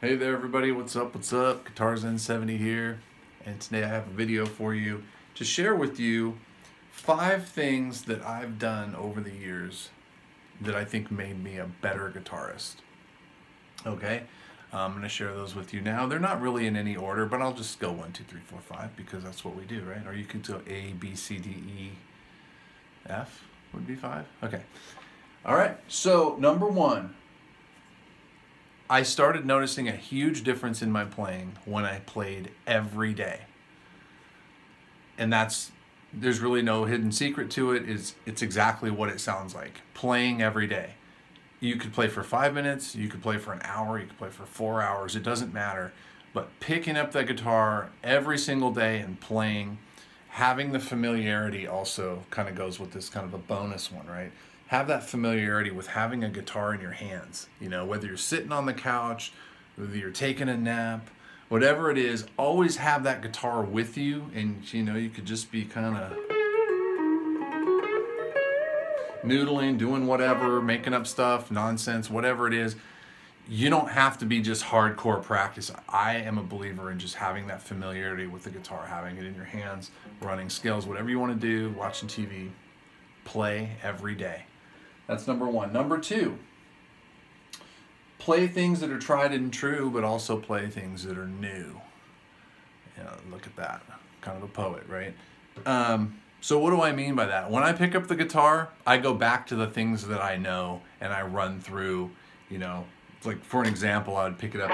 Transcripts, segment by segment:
Hey there everybody, what's up, what's up? Guitar Zen 70 here, and today I have a video for you to share with you 5 things that I've done over the years that I think made me a better guitarist. Okay, I'm going to share those with you now. They're not really in any order, but I'll just go 1, 2, 3, 4, 5 because that's what we do, right? Or you could go A, B, C, D, E, F would be 5. Okay, alright, so number 1. I started noticing a huge difference in my playing when I played every day. And there's really no hidden secret to it. It's exactly what it sounds like. Playing every day. You could play for 5 minutes, you could play for an hour, you could play for 4 hours, it doesn't matter. But picking up the guitar every single day and playing, having the familiarity also kind of goes with this kind of a bonus one, right? Have that familiarity with having a guitar in your hands. You know, whether you're sitting on the couch, whether you're taking a nap, whatever it is, always have that guitar with you. And you know, you could just be kind of noodling, doing whatever, making up stuff, nonsense, whatever it is. You don't have to be just hardcore practice. I am a believer in just having that familiarity with the guitar, having it in your hands, running scales, whatever you want to do, watching TV, play every day. That's number 1. Number 2, play things that are tried and true, but also play things that are new. You know, look at that. Kind of a poet, right? So what do I mean by that? When I pick up the guitar, I go back to the things that I know and I run through, you know, like for an example, I would pick it up.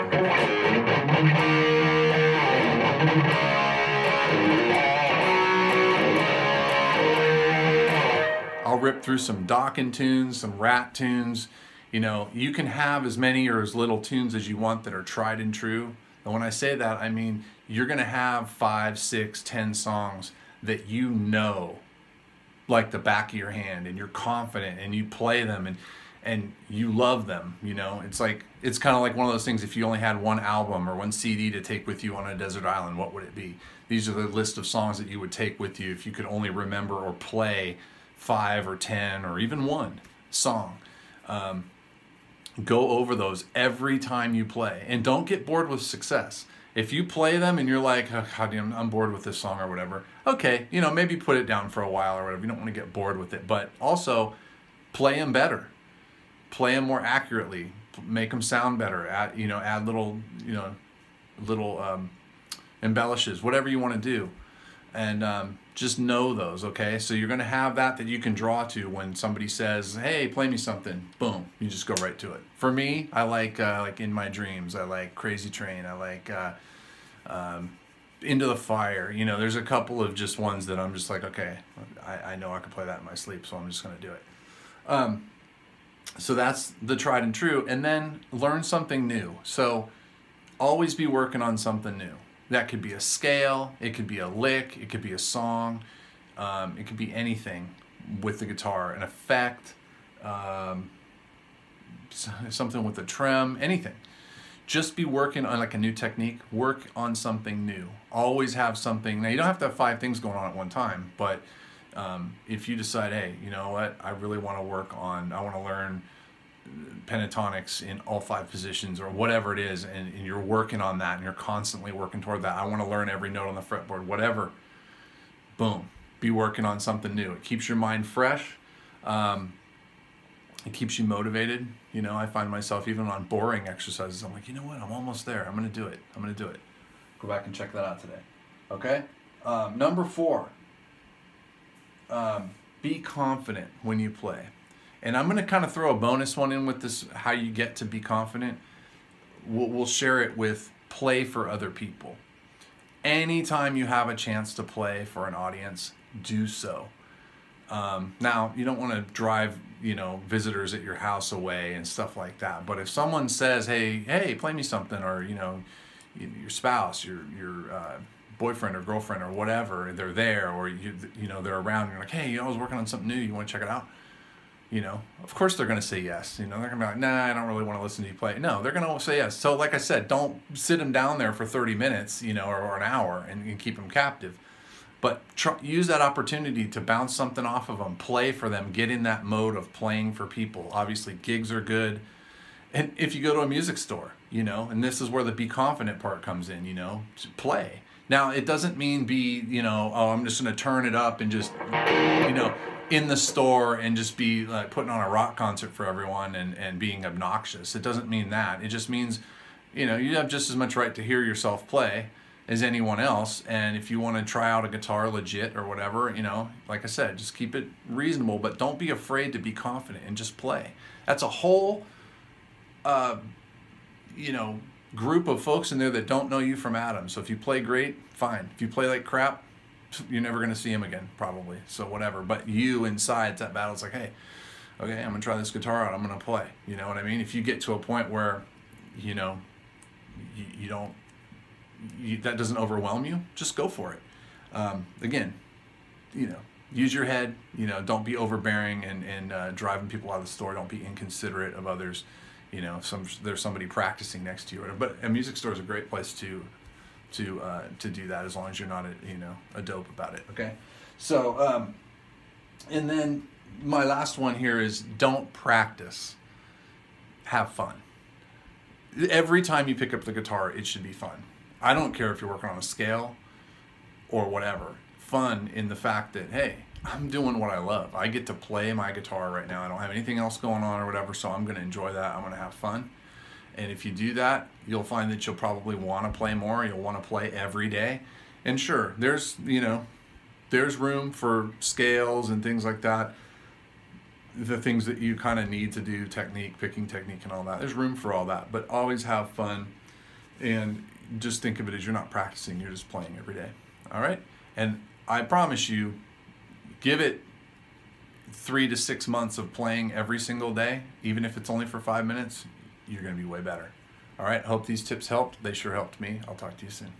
I'll rip through some Dokken tunes, some Rat tunes. You know, you can have as many or as little tunes as you want that are tried and true. And when I say that, I mean you're going to have 5, 6, 10 songs that you know like the back of your hand, and you're confident and you play them and you love them. You know, it's kind of like one of those things. If you only had one album or one CD to take with you on a desert island, what would it be? These are the list of songs that you would take with you if you could only remember or play 5 or 10 or even one song. Go over those every time you play, and don't get bored with success. If you play them and you're like, oh, God, I'm bored with this song or whatever, okay, you know, maybe put it down for a while or whatever. You don't want to get bored with it, but also play them better, play them more accurately, make them sound better. Add little, embellishes, whatever you want to do. And just know those, okay? So you're going to have that you can draw to when somebody says, hey, play me something. Boom, you just go right to it. For me, I like In My Dreams. I like Crazy Train. I like Into the Fire. You know, there's a couple of just ones that I'm just like, okay, I know I can play that in my sleep, so I'm just going to do it. So that's the tried and true. And then learn something new. So always be working on something new. That could be a scale, it could be a lick, it could be a song, it could be anything with the guitar, an effect, something with a trem, anything. Just be working on like a new technique, work on something new. Always have something. Now you don't have to have 5 things going on at one time, but if you decide, hey, you know what, I really want to I want to learn pentatonics in all 5 positions or whatever it is, and you're working on that and you're constantly working toward that. I want to learn every note on the fretboard, whatever. Boom, be working on something new. It keeps your mind fresh. It keeps you motivated. You know, I find myself even on boring exercises, I'm like, you know what, I'm almost there. I'm going to do it. I'm going to do it. Go back and check that out today. Okay? Number 4, be confident when you play. And I'm going to kind of throw a bonus one in with this, how you get to be confident. We'll share it with play for other people. Anytime you have a chance to play for an audience, do so. Now, you don't want to drive, visitors at your house away and stuff like that. But if someone says, hey, play me something, or, your spouse, your boyfriend or girlfriend or whatever, they're there, or, they're around, and you're like, hey, I was working on something new, you want to check it out? Of course they're going to say yes. They're going to be like, nah, I don't really want to listen to you play. No, they're going to say yes. So like I said, don't sit them down there for 30 minutes, or an hour and keep them captive. But use that opportunity to bounce something off of them, play for them, get in that mode of playing for people. Obviously, gigs are good. And if you go to a music store, you know, and this is where the be confident part comes in, you know, to play. Now, it doesn't mean be, you know, oh, I'm just going to turn it up and just, you know, in the store and just be like putting on a rock concert for everyone and being obnoxious. It doesn't mean that. It just means, you know, you have just as much right to hear yourself play as anyone else. And if you want to try out a guitar legit or whatever, you know, like I said, just keep it reasonable, but don't be afraid to be confident and just play. That's a whole, you know, group of folks in there that don't know you from Adam. So if you play great, fine. If you play like crap, you're never going to see him again, probably. So whatever. But you inside that battle, it's like, hey, okay, I'm going to try this guitar out. I'm going to play. You know what I mean? If you get to a point where, you know, you don't, that doesn't overwhelm you, just go for it. Again, you know, use your head. You know, don't be overbearing and driving people out of the store. Don't be inconsiderate of others. You know, there's somebody practicing next to you. But a music store is a great place to do that, as long as you're not a dope about it. Okay, so and then my last one here is don't practice, have fun. Every time you pick up the guitar, it should be fun. I don't care if you're working on a scale or whatever. Fun in the fact that, hey, I'm doing what I love. I get to play my guitar right now. I don't have anything else going on or whatever, so I'm going to enjoy that. I'm going to have fun. And if you do that, you'll find that you'll probably want to play more. You'll want to play every day. And sure, there's room for scales and things like that. The things that you kind of need to do, technique, picking technique and all that. There's room for all that, but always have fun. And just think of it as you're not practicing, you're just playing every day. All right? And I promise you, give it 3 to 6 months of playing every single day, even if it's only for 5 minutes, you're going to be way better. All right? Hope these tips helped. They sure helped me. I'll talk to you soon.